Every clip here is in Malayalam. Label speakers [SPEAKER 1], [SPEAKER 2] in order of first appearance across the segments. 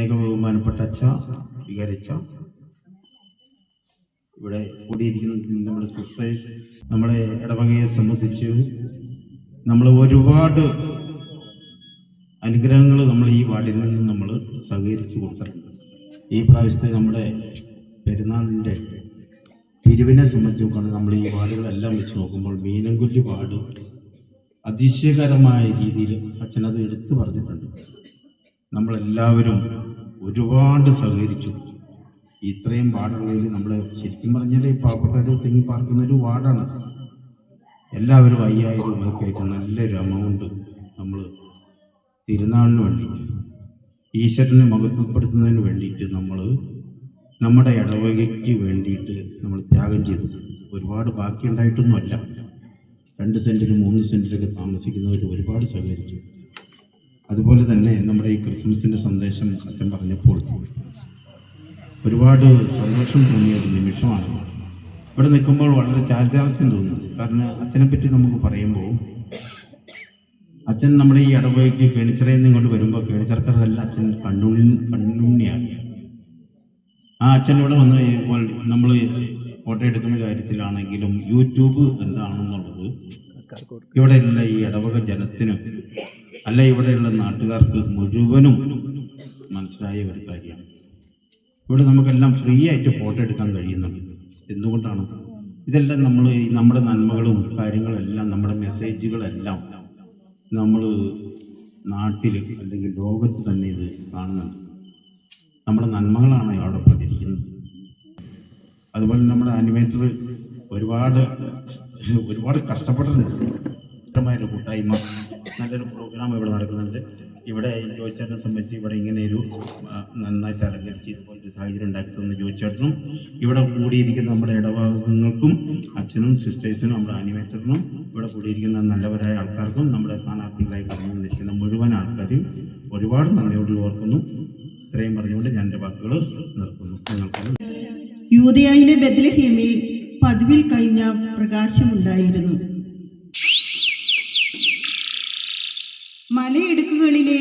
[SPEAKER 1] ബഹുമാനപ്പെട്ട അച്ഛ, വികാരിച്ച, ഇവിടെ കൂടിയിരിക്കുന്ന നമ്മുടെ സിസ്റ്റേഴ്സ്, നമ്മുടെ ഇടവകയെ സംബന്ധിച്ച് നമ്മൾ ഒരുപാട് അനുഗ്രഹങ്ങൾ നമ്മൾ ഈ വാർഡിൽ നിന്ന് നമ്മൾ സഹകരിച്ചു കൊടുത്തിട്ടുണ്ട്. ഈ പ്രാവശ്യത്തെ നമ്മുടെ പെരുന്നാളിൻ്റെ പിരിവിനെ സംബന്ധിച്ച് നോക്കുകയാണെങ്കിൽ നമ്മൾ ഈ വാർഡുകളെല്ലാം വെച്ച് നോക്കുമ്പോൾ മീനംകുല്ലി വാർഡ് അതിശയകരമായ രീതിയിൽ അച്ഛനത് എടുത്തു പറഞ്ഞിട്ടുണ്ട്. നമ്മളെല്ലാവരും ഒരുപാട് സഹകരിച്ചു. ഇത്രയും വാർഡുകളിൽ നമ്മൾ ശരിക്കും പറഞ്ഞാൽ പാവപ്പെട്ടവർ തിങ്ങി പാർക്കുന്നൊരു വാർഡാണത്. എല്ലാവരും 5000 രൂപയൊക്കെ ആയിട്ട് നല്ലൊരു എമൗണ്ട് നമ്മൾ തിരുനാളിന് വേണ്ടി ഈശ്വരനെ മഹത്വപ്പെടുത്തുന്നതിന് വേണ്ടിയിട്ട് നമ്മൾ നമ്മുടെ ഇടവകയ്ക്ക് വേണ്ടിയിട്ട് നമ്മൾ ത്യാഗം ചെയ്തു. ഒരുപാട് ബാക്കിയുണ്ടായിട്ടൊന്നുമല്ല. 2 സെൻറ്റിലും 3 സെൻറ്റിലൊക്കെ താമസിക്കുന്നവർ ഒരുപാട് സഹകരിച്ചു. അതുപോലെ തന്നെ നമ്മുടെ ഈ ക്രിസ്മസിൻ്റെ സന്ദേശം അച്ഛൻ പറഞ്ഞപ്പോൾ ഒരുപാട് സന്തോഷം തോന്നിയ ഒരു നിമിഷമാണ്. ഇവിടെ നിൽക്കുമ്പോൾ വളരെ ചാരിതാർത്ഥ്യം തോന്നുന്നു. കാരണം അച്ഛനെ പറ്റി നമുക്ക് പറയുമ്പോൾ അച്ഛൻ നമ്മുടെ ഈ ഇടവകയ്ക്ക് കേണിച്ചിറയിൽ നിന്ന് ഇങ്ങോട്ട് വരുമ്പോൾ കേണിച്ചിറക്കാരെല്ലാം അച്ഛൻ കണ്ണുണ്ണിയാണ്. ആ അച്ഛൻ ഇവിടെ വന്ന് കഴിയുമ്പോൾ നമ്മൾ ഫോട്ടോ എടുക്കുന്ന കാര്യത്തിലാണെങ്കിലും യൂട്യൂബ് എന്താണെന്നുള്ളത് ഇവിടെയുള്ള ഈ ഇടവക ജനത്തിന് അല്ല ഇവിടെയുള്ള നാട്ടുകാർക്ക് മുഴുവനും മനസ്സിലായ ഒരു കാര്യമാണ്. ഇവിടെ നമുക്കെല്ലാം ഫ്രീ ആയിട്ട് ഫോട്ടോ എടുക്കാൻ കഴിയുന്നുണ്ട്. എന്തുകൊണ്ടാണ്? ഇതെല്ലാം നമ്മൾ നമ്മുടെ നന്മകളും കാര്യങ്ങളെല്ലാം നമ്മുടെ മെസ്സേജുകളെല്ലാം നമ്മൾ നാട്ടിൽ അല്ലെങ്കിൽ ലോകത്ത് തന്നെ ഇത് കാണുന്നുണ്ട്. നമ്മുടെ നന്മകളാണ് അവിടെ പ്രചരിക്കുന്നത്. അതുപോലെ നമ്മുടെ ആനിമേറ്റർ ഒരുപാട് കഷ്ടപ്പെട്ടിട്ടുണ്ട്. ഒരു കൂട്ടായ്മ, നല്ലൊരു പ്രോഗ്രാം ഇവിടെ നടക്കുന്നുണ്ട്. ഇവിടെ ജോയിച്ചേട്ടനെ സംബന്ധിച്ച് ഇവിടെ ഇങ്ങനെയൊരു നന്നായിട്ട് അലങ്കരിച്ച് ഇതുപോലൊരു സാഹചര്യം ഉണ്ടാക്കി തന്ന ജോയിച്ചേട്ടനും ഇവിടെ കൂടിയിരിക്കുന്ന നമ്മുടെ ഇടവകങ്ങൾക്കും അച്ഛനും സിസ്റ്റേഴ്സിനും നമ്മുടെ ആനിമേറ്ററിനും ഇവിടെ കൂടിയിരിക്കുന്ന നല്ലവരായ ആൾക്കാർക്കും നമ്മുടെ സ്ഥാനാർത്ഥികളായി കടന്നു വന്നിരിക്കുന്ന മുഴുവൻ ആൾക്കാരും ഒരുപാട് നന്ദിയോട് ഓർക്കുന്നു. ഇത്രയും പറഞ്ഞുകൊണ്ട് ഞാൻ എൻ്റെ വാക്കുകൾ നിർത്തുന്നു. നിങ്ങൾക്ക്
[SPEAKER 2] യൂദയായിലെ ബെത്ലഹേമിൽ പതിവിൽ കഴിഞ്ഞ പ്രകാശമുണ്ടായിരുന്നു. മലയിടുക്കുകളിലെ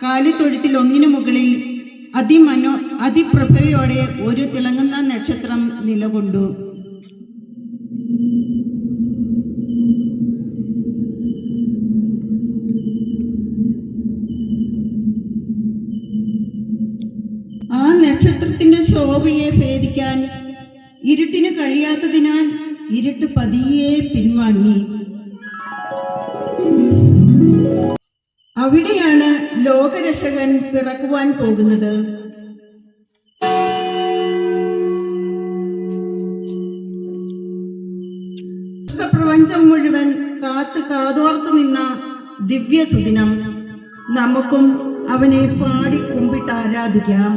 [SPEAKER 2] കാലിത്തൊഴുത്തിൽ ഒന്നിനു മുകളിൽ അതിപ്രഭയോടെ ഒരു തിളങ്ങുന്ന നക്ഷത്രം നിലകൊണ്ടു. ആ നക്ഷത്രത്തിന്റെ ശോഭയെ ഭേദിക്കാൻ ഇരുട്ടിന് കഴിയാത്തതിനാൽ ഇരുട്ട് പതിയെ പിൻവാങ്ങി. അവിടെയാണ് ലോകരക്ഷകൻ പിറക്കുവാൻ പോകുന്നത്. പ്രപഞ്ചം മുഴുവൻ കാതോർത്തു നിന്ന ദിവ്യസുദിനം. നമുക്കും അവനെ പാടി കുമ്പിട്ട് ആരാധിക്കാം.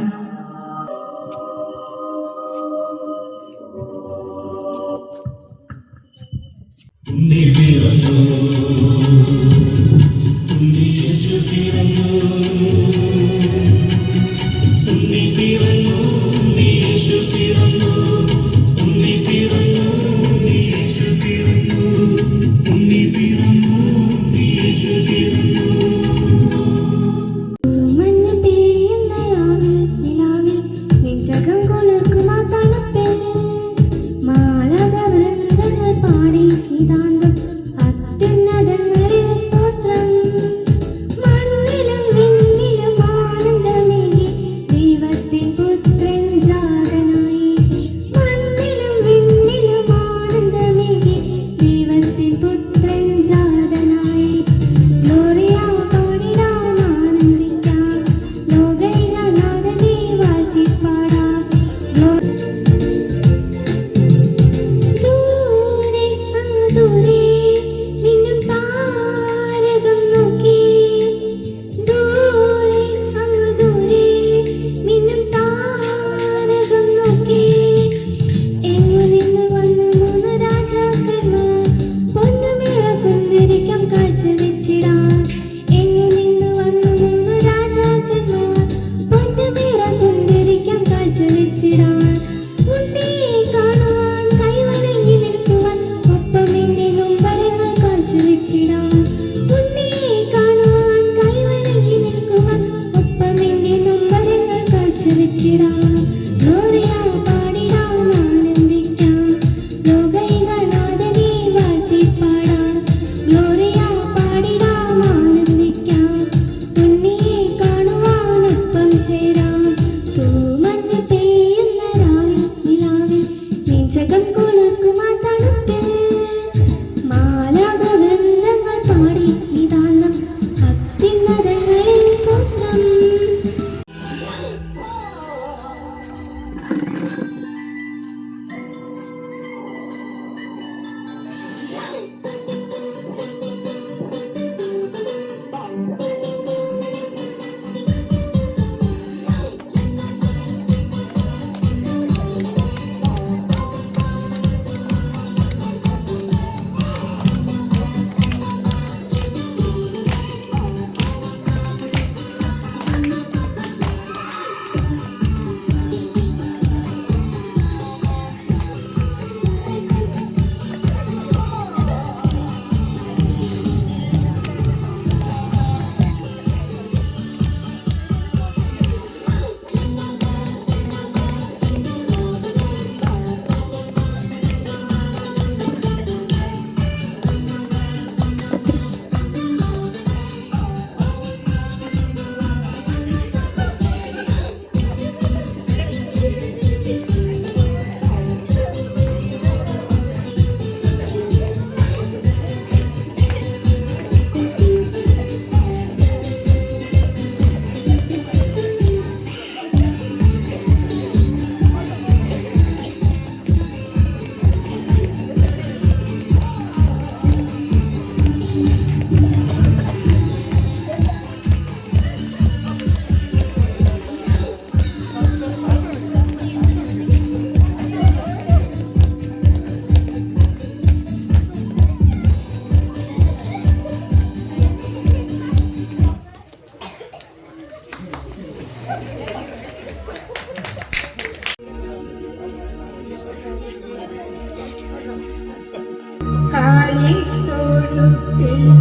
[SPEAKER 3] പാടി ഇതാണ്ട് അത്യുന്നത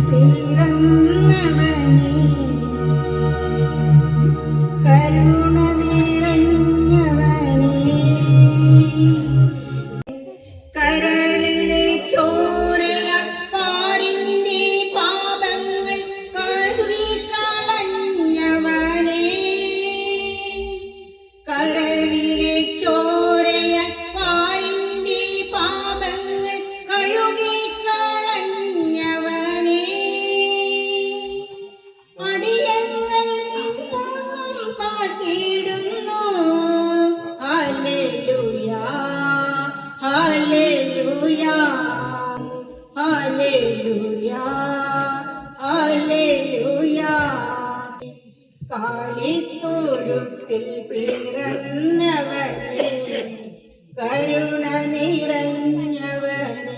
[SPEAKER 3] പിറന്നവനേ, കരുണ നിറഞ്ഞവനേ, കരളിലെ ചോരയ പാരിന്റെ പാപങ്ങൾ കഴുകിക്കളഞ്ഞവനേ, കരളിലെ ചോരയ പാരിന്റെ പാപങ്ങൾ കഴുകിക്കളഞ്ഞവനേ, അടിയങ്ങൾ നിന്നും പാർത്തിടുന്നു. Hallelujah, hallelujah, hallelujah, hallelujah. കാലിത്തൊഴുത്തിൽ പിറന്നവനേ, കരുണ നിറഞ്ഞവനേ.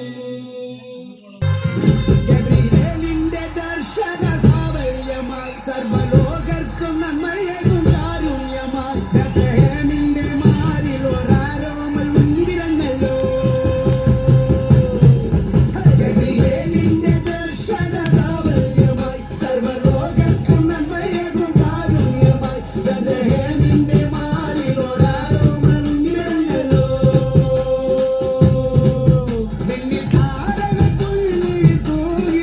[SPEAKER 4] ഗബ്രിയേലിന്റെ ദർശന സാവല്യമായി സർവ്വലോകർക്കും നന്മയേകും കാരുണ്യമായി ബേത്ലഹേമിന്റെ മാറിൽ ഒരാരോമൽ മുന്നിരന്നല്ലോ. ഗബ്രിയേലിന്റെ ദർശന സാവല്യമായി സർവ്വലോകർക്കും നന്മയേകും കാരുണ്യമായി ബേത്ലഹേമിന്റെ മാറിൽ ഒരാരോമൽ മുന്നിരന്നല്ലോ. നിന്നിൽ താരകത്തുള്ളിൽ തൂകി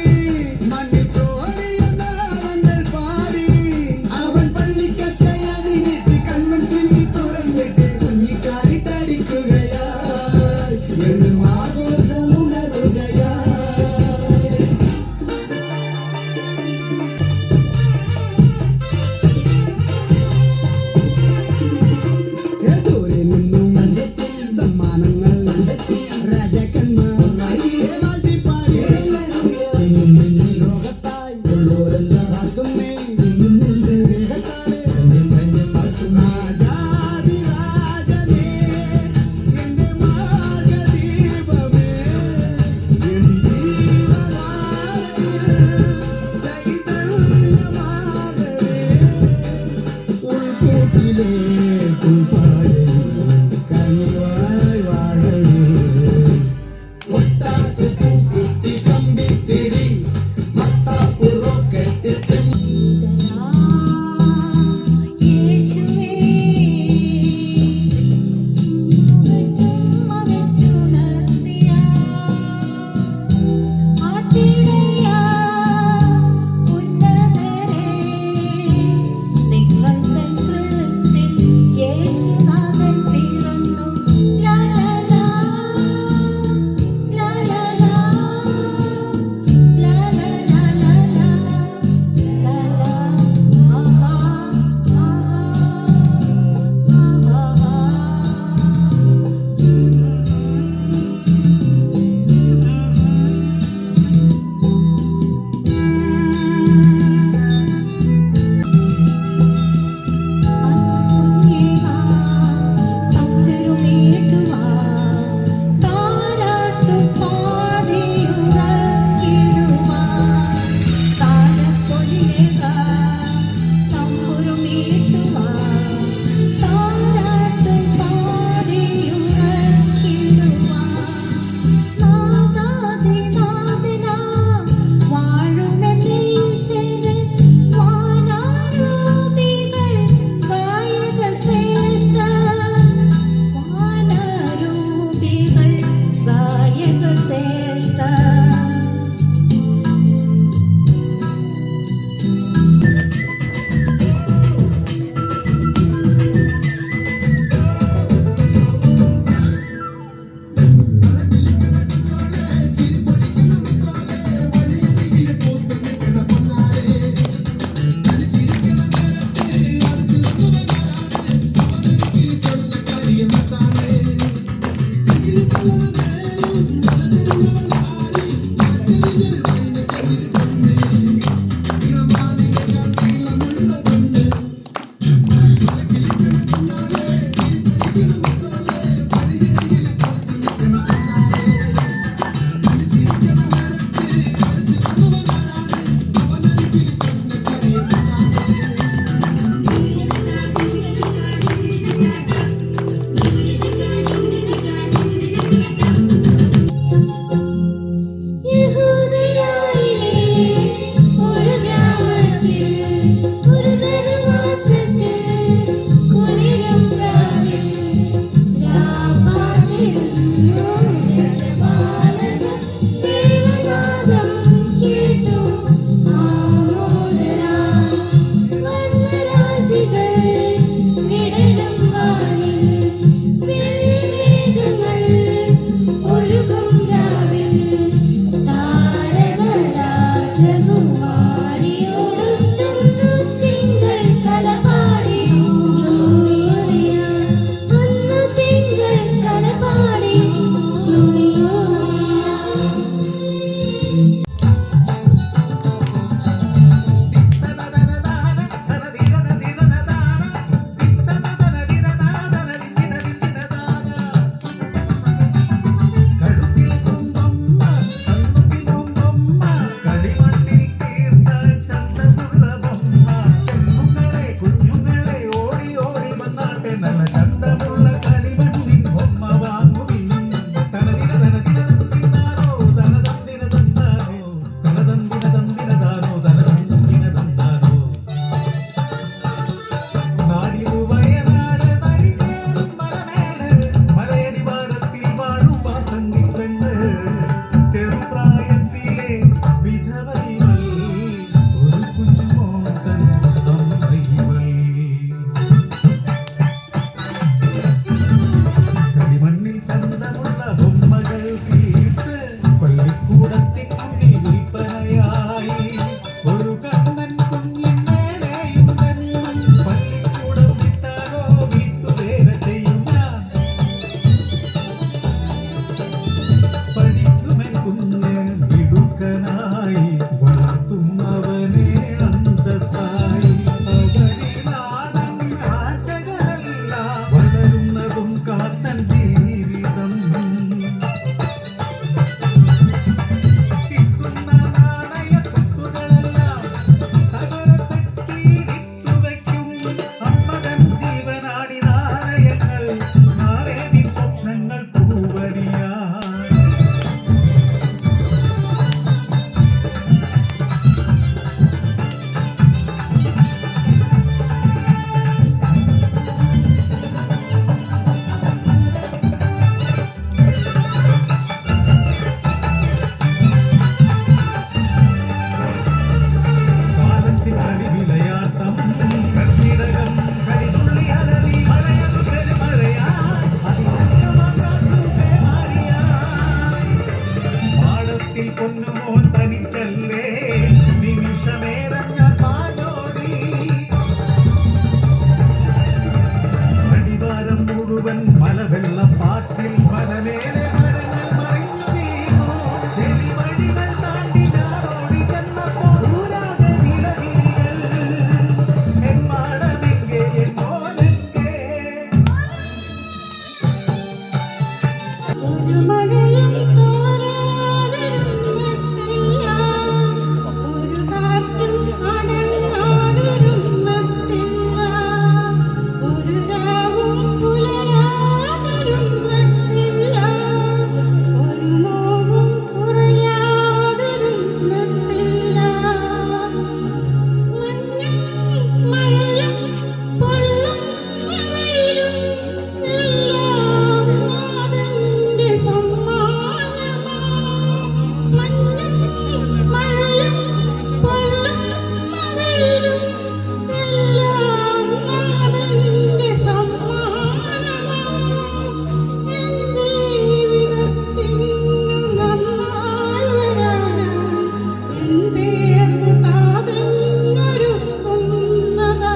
[SPEAKER 2] പേർക്കു താതന്നൊരുക്കുന്നതാ.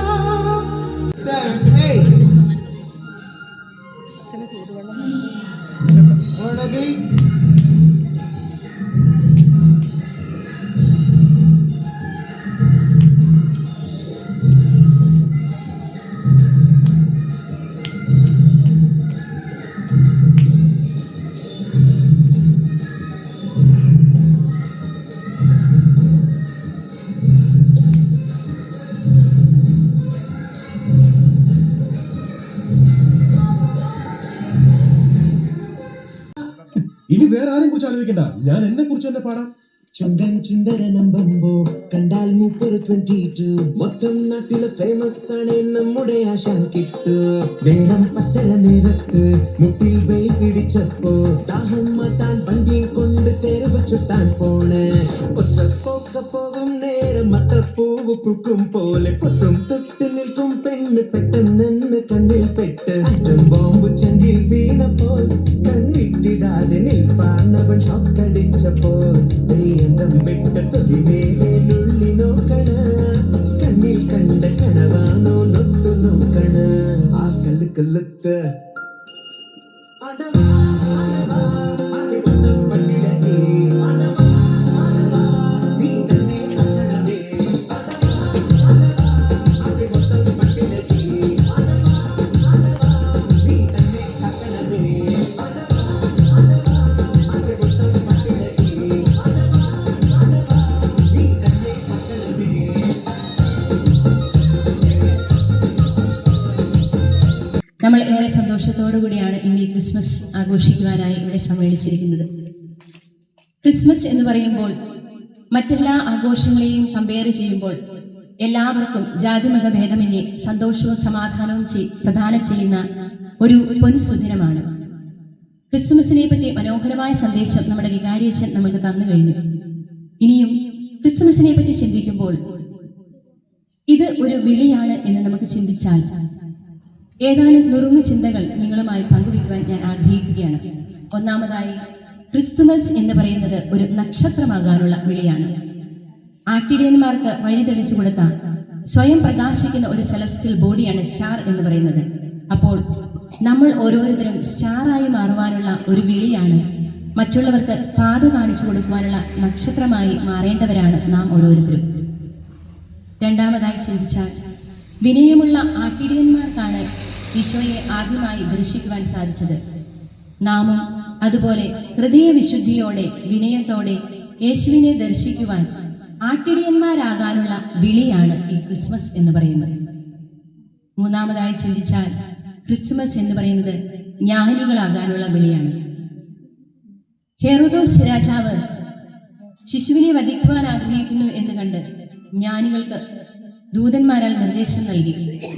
[SPEAKER 4] 7, 8. Ready?
[SPEAKER 5] ഇനി വേറെ ആരെയും കുറിച്ച് ആലോചിക്കണ്ട, ഞാൻ എന്നെ കുറിച്ച് തന്നെ പാടാം.
[SPEAKER 4] ചുണ്ടൻ ചുന്ദരനമ്പമ്പോ കണ്ടാൽ മൂപ്പര് 22 മൊത്തം നാട്ടിലെ ഫേമസ് ആണ് നമ്മുടെ ആശാൻ കിട്ടു. നേരം 10:30 നേരത്ത് മുട്ടിൽ വെയിൽ പിടിച്ചപ്പോ ദാഹം മാറ്റാൻ വണ്ടിയും കൊണ്ട് തെരുവ് ചുട്ടാൻ പോണേ. ഒറ്റപ്പോക്ക പോകും നേരം മത്തപ്പൂവ് പൂക്കും പോലെ പൊട്ടും തൊട്ട് നിൽക്കും പെണ്ണ് പെട്ടെന്ന് കണ്ണിൽ പെട്ട് അറ്റം ബോംബ് ചെണ്ടിൽ വീണപ്പോൾ കണ്ണിട്ടിടാതെ നിൽപ്പാനവൻ ഷോക്കടിച്ചപ്പോൾ ദൈവം വിട്ട തൊലിവേലുള്ളി നോക്കണ കണ്ണിൽ കണ്ട കണവാണോ നൊത്തു നോക്കണ ആ കല്ല് കല്ലുത്ത് അടവാ അടവാ ആകെ മൊത്തം പട്ടിലേ അടവാ അടവാ നീ തന്നെ കക്കണമേ അടവാ അടവാ ആകെ മൊത്തം പട്ടിലേ അടവാ അടവാ നീ തന്നെ കക്കണമേ അടവാ അടവാ ആകെ മൊത്തം പട്ടിലേ അടവാ അടവാ നീ തന്നെ കക്കണമേ.
[SPEAKER 6] നമ്മൾ ഏറെ സന്തോഷത്തോടു കൂടിയാണ് ഇന്ന് ഈ ക്രിസ്മസ് ആഘോഷിക്കുവാനായി ഇവിടെ സമ്മേളിച്ചിരിക്കുന്നത്. ക്രിസ്മസ് എന്ന് പറയുമ്പോൾ മറ്റെല്ലാ ആഘോഷങ്ങളെയും കമ്പയർ ചെയ്യുമ്പോൾ എല്ലാവർക്കും ജാതിമത ഭേദമന്യേ സന്തോഷവും സമാധാനവും പ്രദാനം ചെയ്യുന്ന ഒരു പൊൻസുദിനമാണ്. ക്രിസ്മസിനെ പറ്റി മനോഹരമായ സന്ദേശം നമ്മുടെ വികാരിയച്ഛൻ നമുക്ക് തന്നു കഴിഞ്ഞു. ഇനിയും ക്രിസ്മസിനെ പറ്റി ചിന്തിക്കുമ്പോൾ ഇത് ഒരു വിളിയാണ് എന്ന് നമുക്ക് ചിന്തിച്ചാൽ ഏതാനും നുറുങ്ങു ചിന്തകൾ നിങ്ങളുമായി പങ്കുവയ്ക്കുവാൻ ഞാൻ ആഗ്രഹിക്കുകയാണ്. ഒന്നാമതായി, ക്രിസ്തുമസ് എന്ന് പറയുന്നത് ഒരു നക്ഷത്രമാകാനുള്ള വിളിയാണ്. ആട്ടിടയന്മാർക്ക് വഴി തെളിച്ചു കൊടുത്ത സ്വയം പ്രകാശിക്കുന്ന ഒരു സെലസ്റ്റിയൽ ബോഡിയാണ് സ്റ്റാർ എന്ന് പറയുന്നത്. അപ്പോൾ നമ്മൾ ഓരോരുത്തരും സ്റ്റാറായി മാറുവാനുള്ള ഒരു വിളിയാണ്. മറ്റുള്ളവർക്ക് പാത കാണിച്ചു കൊടുക്കുവാനുള്ള നക്ഷത്രമായി മാറേണ്ടവരാണ് നാം ഓരോരുത്തരും. രണ്ടാമതായി ചിന്തിച്ചാൽ, വിനയമുള്ള ആട്ടിടയന്മാർക്കാണ് ഈശോയെ ആദ്യമായി ദർശിക്കുവാൻ സാധിച്ചത്. നാമും അതുപോലെ ഹൃദയവിശുദ്ധിയോടെ വിനയത്തോടെ യേശുവിനെ ദർശിക്കുവാൻ ആട്ടിടയന്മാരാകാനുള്ള വിളിയാണ് ഈ ക്രിസ്മസ് എന്ന് പറയുന്നത്. മൂന്നാമതായി ചിന്തിച്ചാൽ, ക്രിസ്മസ് എന്ന് പറയുന്നത് ജ്ഞാനികളാകാനുള്ള വിളിയാണ്. ഹെറോദോസ് രാജാവ് ശിശുവിനെ വധിക്കുവാൻ ആഗ്രഹിക്കുന്നു എന്ന് കണ്ട് ജ്ഞാനികൾക്ക് ദൂതന്മാരാൽ നിർദ്ദേശം നൽകി,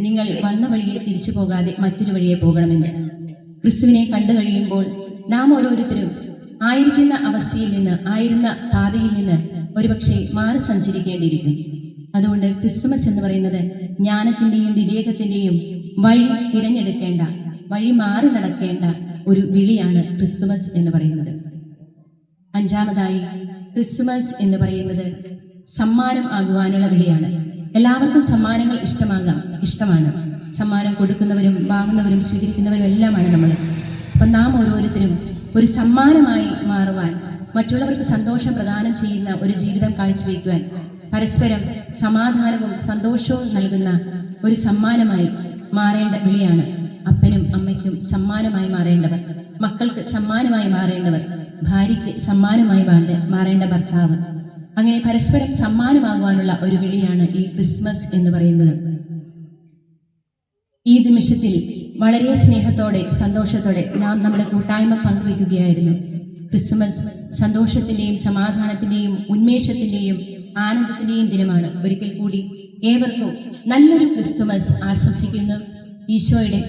[SPEAKER 6] നിങ്ങൾ വന്ന വഴിയെ തിരിച്ചു പോകാതെ മറ്റൊരു വഴിയെ പോകണമെന്ന്. ക്രിസ്തുവിനെ കണ്ടു കഴിയുമ്പോൾ നാം ഓരോരുത്തരും ആയിരിക്കുന്ന അവസ്ഥയിൽ നിന്ന്, ആയിരുന്ന പാതയിൽ നിന്ന് ഒരുപക്ഷെ മാറി സഞ്ചരിക്കേണ്ടിയിരിക്കും. അതുകൊണ്ട് ക്രിസ്തുമസ് എന്ന് പറയുന്നത് ജ്ഞാനത്തിന്റെയും വിവേകത്തിന്റെയും വഴി തിരഞ്ഞെടുക്കേണ്ട, വഴി മാറി നടക്കേണ്ട ഒരു വിളിയാണ് ക്രിസ്തുമസ് എന്ന് പറയുന്നത്. അഞ്ചാമതായി, ക്രിസ്തുമസ് എന്ന് പറയുന്നത് സമ്മാനം ആകുവാനുള്ള വിളിയാണ്. എല്ലാവർക്കും സമ്മാനങ്ങൾ ഇഷ്ടമാണ്. സമ്മാനം കൊടുക്കുന്നവരും വാങ്ങുന്നവരും സ്വീകരിക്കുന്നവരും എല്ലാമാണ് നമ്മൾ. അപ്പം നാം ഓരോരുത്തരും ഒരു സമ്മാനമായി മാറുവാൻ, മറ്റുള്ളവർക്ക് സന്തോഷം പ്രദാനം ചെയ്യുന്ന ഒരു ജീവിതം കാഴ്ചവെക്കുവാൻ, പരസ്പരം സമാധാനവും സന്തോഷവും നൽകുന്ന ഒരു സമ്മാനമായി മാറേണ്ട വിളിയാണ്. അപ്പനും അമ്മയ്ക്കും സമ്മാനമായി മാറേണ്ടവർ, മക്കൾക്ക് സമ്മാനമായി മാറേണ്ടവർ, ഭാര്യയ്ക്ക് സമ്മാനമായി മാറേണ്ട ഭർത്താവ്, അങ്ങനെ പരസ്പരം സമ്മാനമാകുവാനുള്ള ഒരു വിളിയാണ് ഈ ക്രിസ്മസ് എന്ന് പറയുന്നത്. ഈ നിമിഷത്തിൽ വളരെ സ്നേഹത്തോടെ സന്തോഷത്തോടെ നാം നമ്മുടെ കൂട്ടായ്മ പങ്കുവയ്ക്കുകയായിരുന്നു. ക്രിസ്മസ് സന്തോഷത്തിന്റെയും സമാധാനത്തിന്റെയും ഉന്മേഷത്തിന്റെയും ആനന്ദത്തിന്റെയും ദിനമാണ്. ഒരിക്കൽ കൂടി ഏവർക്കും നല്ലൊരു ക്രിസ്തുമസ് ആശംസിക്കുന്നു. ഈശോയുടെ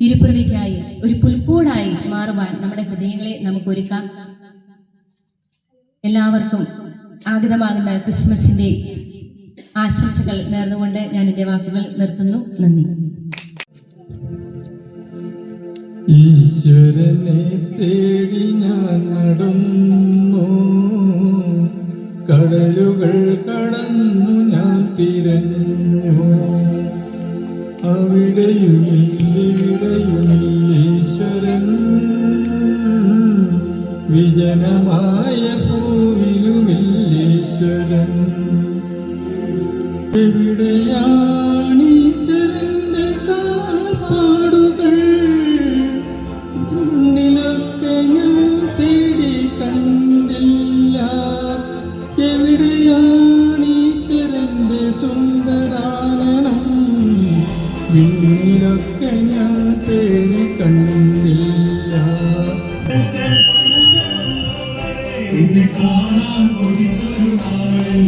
[SPEAKER 6] തിരുപ്പിറവിക്കായി ഒരു പുൽക്കൂടായി മാറുവാൻ നമ്മുടെ ഹൃദയങ്ങളെ നമുക്കൊരുക്കാം. എല്ലാവർക്കും ആഗതമാകുന്ന ക്രിസ്മസിന്റെ ആശംസകൾ നേർന്നുകൊണ്ട് ഞാൻ എൻ്റെ വാക്കുകൾ നിർത്തുന്നു. നന്ദി.
[SPEAKER 7] ഈശ്വരനെ തേടി ഞാൻ നടന്നു, കടലുകൾ കടന്നു ഞാൻ തിരഞ്ഞു, അവിടെയുമില്ലിവിടെയുമില്ലീശ്വരൻ. വിജനമായ ഭൂവിലുമില്ലീശ്വരൻ. എവിടെയാണീശ്വരന്റെ കാൽപ്പാടുകൾ? മുന്നിലൊക്കെ ഞാൻ തേടി കണ്ടില്ല. എവിടെയാണീശ്വരന്റെ സുന്ദരാനനം? വിണ്ണിലൊക്കെ ഞാൻ തേടി കണ്ടില്ല.
[SPEAKER 4] നിന്നെ കാണാൻ കൊതിച്ചൊരു നാളിൽ